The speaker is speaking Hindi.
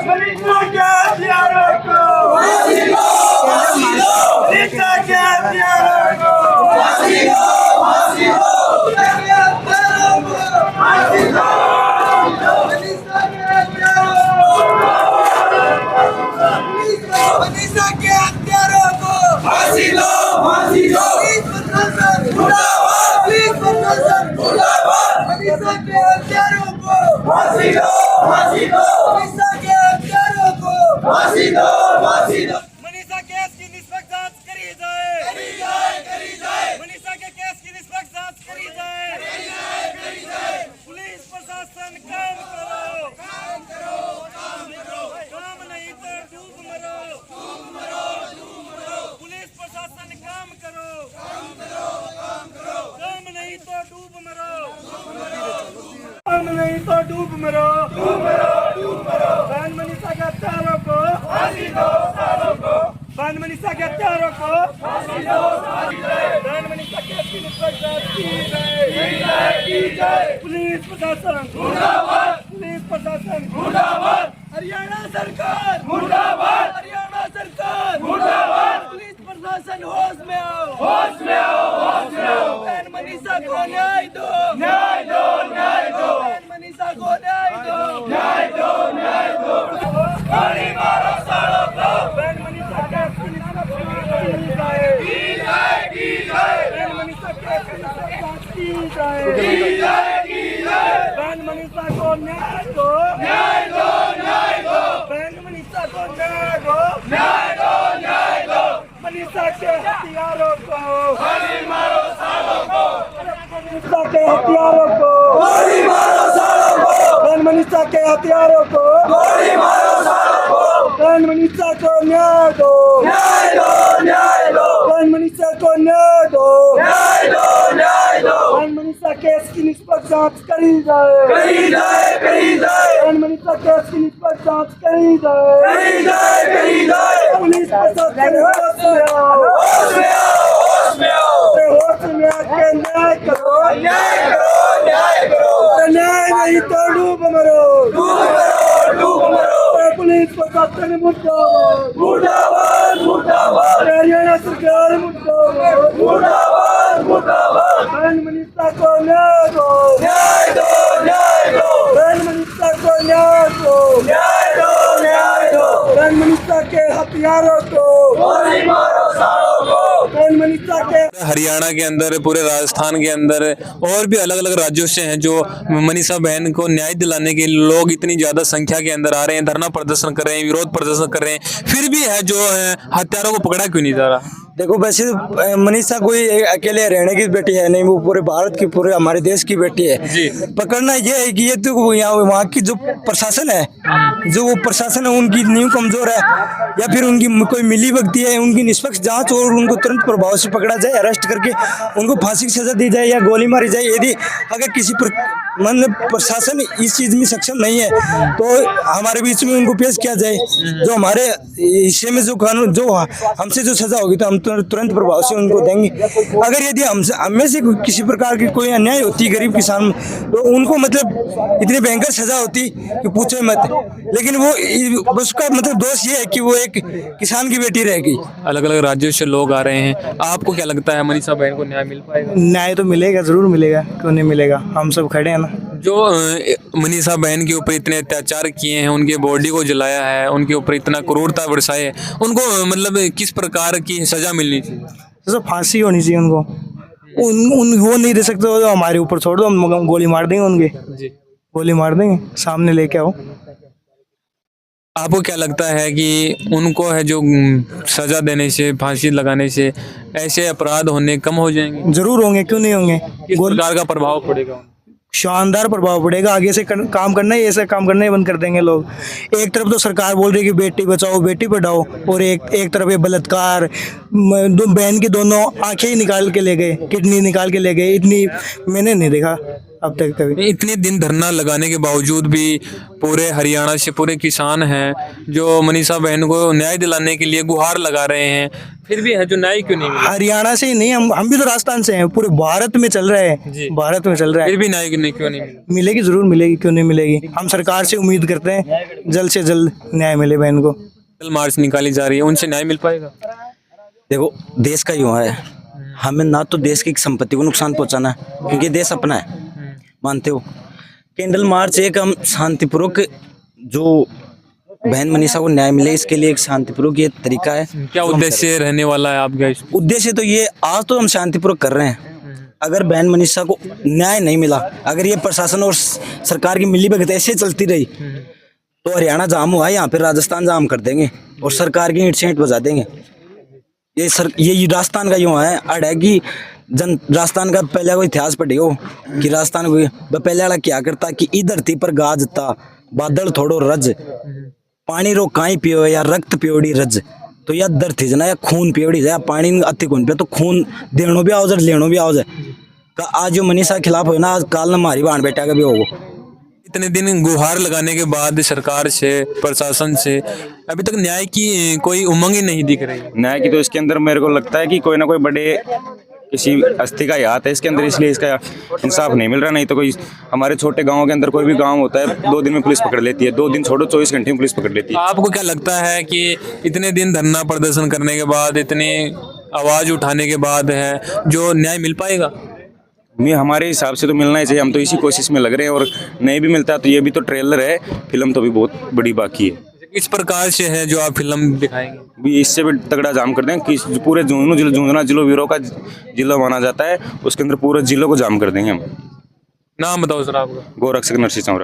मनीषा के हथियारों को फांसी दो, फांसी दो। मनीषा के हथियारों को फांसी दो, फांसी दो। फांसी दो, मनीषा के हथियारों को, मनीषा के हथियारों को फांसी दो, फांसी दो। पुलिस प्रशासन मुर्दाबाद, पुलिस प्रशासन मुर्दाबाद। मनीषा के हथियारों को फांसी दो, फांसी दो। मनीषा के हथियारों को फांसी दो, फांसी दो। मनीषा केस की निष्पक्ष जांच करी जाए, करी जाए, करी जाए। मनीषा के केस की निष्पक्ष जांच करी जाए, करी जाए, करी जाए। पुलिस प्रशासन काम करो, काम करो, काम करो। काम नहीं तो डूब मरो, डूब मरो, डूब मरो। पुलिस प्रशासन काम करो, काम करो, काम करो। काम नहीं तो डूब मरो, डूब मरो। काम नहीं तो डूब मरो, डूब मरो, डूब मरो। बहन मनीषा के हत्यारों को फांसी दो, सालों को। बहन मनीषा के हत्यारों को फांसी दो, फांसी दो। बहन मनीषा के की निष्पक्ष जांच की जाए, की जाए, की जाए। पुलिस प्रशासन मुर्दाबाद, पुलिस प्रशासन मुर्दाबाद। हरियाणा सरकार मुर्दाबाद, हरियाणा सरकार मुर्दाबाद। पुलिस प्रशासन होश में आओ, होश में आओ, होश में आओ। बहन मनीषा को न्याय दो, न्याय दो, न्याय दो। बहन मनीषा को न्याय दो, न्याय दो, न्याय दो। गोली मारो सालों को। बहन मनीषा के की निष्पक्ष जांच की जाए, की जाए, की जाए। बहन मनीषा के की निष्पक्ष जांच की जाए, की जाए, की जाए। बहन मनीषा को न्याय दो, न्याय दो, न्याय दो। बहन मनीषा को न्याय दो, न्याय दो, न्याय दो। मनीषा के हथियारों को गोली मारो सालों को। मनीषा के हथियारों को गोली मारो सालों को। बहन मनीषा के हथियारों को गोली मारो सालों को। बहन मनीषा को न्याय दो, न्याय दो, न्याय दो। बहन मनीषा को न्याय दो, न्याय दो, न्याय दो। बहन मनीषा केस की निष्पक्ष जांच करी जाए, करी जाए, करी जाए। बहन मनीषा केस की निष्पक्ष जांच करी जाए, करी जाए, करी जाए। पुलिस प्रशासन होश में आओ, होश में आओ, होश में आओ। होश में आके न्याय करो, न्याय करो, न्याय करो। न्याय नहीं तो डूब मरो, डूब मरो, डूब मरो। पुलिस प्रशासन मुर्दाबाद, मुर्दाबाद, मुर्दाबाद। हरियाणा सरकार मुर्दाबाद, मुर्दाबाद, मुर्दाबाद। बहन मनीषा को न्याय दो, न्याय दो, न्याय दो। बहन मनीषा को न्याय दो, न्याय दो, न्याय दो। बहन मनीषा के हथियारों को गोली मारो सालों को। बहन मनीषा के हरियाणा के अंदर, पूरे राजस्थान के अंदर और भी अलग अलग राज्यों से हैं जो मनीषा बहन को न्याय दिलाने के लोग इतनी ज्यादा संख्या के अंदर आ रहे हैं, धरना प्रदर्शन कर रहे हैं, विरोध प्रदर्शन कर रहे हैं, फिर भी है जो है हत्यारों को पकड़ा क्यों नहीं जा रहा? देखो वैसे मनीषा कोई अकेले हरियाणा की बेटी है नहीं, वो पूरे भारत की, पूरे हमारे देश की बेटी है जी। पकड़ना ये है कि ये तो यहाँ वहाँ की जो प्रशासन है, जो वो प्रशासन है उनकी नींव कमजोर है, या फिर उनकी कोई मिली भगती है। उनकी निष्पक्ष जांच और उनको तुरंत प्रभाव से पकड़ा जाए, अरेस्ट करके उनको फांसी की सजा दी जाए या गोली मारी जाए। यदि अगर किसी मतलब प्रशासन इस चीज में सक्षम नहीं है तो हमारे बीच में उनको पेश किया जाए, जो हमारे हिस्से में जो कानून, जो हमसे जो सजा होगी तो हम तुरंत प्रभाव से उनको देंगे। अगर यदि हमें से किसी प्रकार की कोई अन्याय होती गरीब किसान, तो उनको मतलब इतनी भयंकर सजा होती कि पूछो मत। लेकिन वो उसका मतलब दोष ये है कि वो एक किसान की बेटी रह गई। अलग अलग राज्यों से लोग आ रहे हैं, आपको क्या लगता है मनीषा बहन को न्याय मिल पाएगा? न्याय तो मिलेगा, जरूर मिलेगा, क्यों नहीं मिलेगा। हम सब खड़े हैं ना। जो मनीषा बहन के ऊपर इतने अत्याचार किए हैं, उनके बॉडी को जलाया है, उनके ऊपर इतना क्रूरता बरसाई है, उनको मतलब किस प्रकार की सजा मिलनी चाहिए? तो फांसी होनी चाहिए उनको। वो नहीं दे सकते तो हमारे ऊपर छोड़ दो, हम गोली मार देंगे उनके जी। गोली मार देंगे, सामने लेके आओ। आपको क्या लगता है कि उनको है जो सजा देने से, फांसी लगाने से ऐसे अपराध होने कम हो जाएंगे? जरूर होंगे, क्यों नहीं होंगे। किस प्रकार का प्रभाव पड़ेगा? शानदार प्रभाव पड़ेगा। आगे से काम करना ही, ऐसा काम करना ही बंद कर देंगे लोग। एक तरफ तो सरकार बोल रही है कि बेटी बचाओ बेटी पढ़ाओ, और एक तरफ ये बलात्कार, बहन की दोनों आंखें ही निकाल के ले गए, किडनी निकाल के ले गए। इतनी मैंने नहीं देखा। अब तक कभी। इतने दिन धरना लगाने के बावजूद भी पूरे हरियाणा से पूरे किसान हैं जो मनीषा बहन को न्याय दिलाने के लिए गुहार लगा रहे हैं, फिर भी है जो न्याय क्यों नहीं मिला? हरियाणा से ही नहीं, हम भी तो राजस्थान से हैं, पूरे भारत में चल रहा जी। है, भारत में चल रहा है। फिर भी न्याय क्यों नहीं मिला? मिलेगी, जरूर मिलेगी, क्यों नहीं मिलेगी। हम सरकार से उम्मीद करते हैं जल्द से जल्द न्याय मिले बहन को। कल मार्च निकाली जा रही है, उनसे न्याय मिल पाएगा? देखो देश का युवा है, हमें ना तो देश की संपत्ति को नुकसान पहुंचाना है क्योंकि देश अपना है, मानते हो। कैंडल मार्च एक हम शांतिपूर्वक जो बहन मनीषा को न्याय मिले इसके लिए एक शांतिपूर्वक ये तरीका है। क्या उद्देश्य रहने वाला है आपका इसमें? उद्देश्य तो ये आज तो हम शांतिपूर्वक कर रहे हैं, अगर बहन मनीषा को न्याय नहीं मिला, अगर ये प्रशासन और सरकार की मिलीभगत ऐसे चलती रही तो हरियाणा जाम हुआ है, यहाँ पे राजस्थान जाम कर देंगे और सरकार की ईंट से ईंट बजा देंगे। ये राजस्थान का यूँ है अड़ है कि राजस्थान का पहले को इतिहास पढ़े हो कि राजस्थान को पहले वाला क्या करता कि ई धरती पर गाजता बादल थोड़ो रज, पानी रो काई पियो या रक्त पियोड़ी रज, तो या धरती जना या खून पियोड़ी या पानी अति खून पे तो खून देनो भी आओ जाए लेनो भी आओ जाए का आज जो मनीषा के खिलाफ हो ना, आज काल न हमारी बहन बेटा का भी होगा। इतने दिन गुहार लगाने के बाद सरकार से, प्रशासन से अभी तक न्याय की कोई उमंग ही नहीं दिख रही। न्याय की तो इसके अंदर मेरे को लगता है कि कोई ना कोई बड़े किसी अस्थि का हाथ है इसके अंदर, इसलिए इसका इंसाफ नहीं मिल रहा। नहीं तो कोई हमारे छोटे गांवों के अंदर कोई भी गांव होता है 2 दिन में पुलिस पकड़ लेती है, 2 दिन छोड़ो 24 घंटे में पुलिस पकड़ लेती है। आपको क्या लगता है कि इतने दिन धरना प्रदर्शन करने के बाद, इतनी आवाज उठाने के बाद है जो न्याय मिल पाएगा? हमारे हिसाब से तो मिलना ही चाहिए, हम तो इसी कोशिश में लग रहे हैं और नहीं भी मिलता तो ये भी तो ट्रेलर है, फिल्म तो भी बहुत बड़ी बाकी है। किस प्रकार से है जो आप फिल्म दिखाएंगे? भी इससे भी तगड़ा जाम कर देंगे कि पूरे झुंझुनू जिलों वीरों का जिला माना जाता है, उसके अंदर पूरे जिलों को जाम कर देंगे हम। नाम बताओ सर आपका। गोरक्षक नरसिंह चौरा।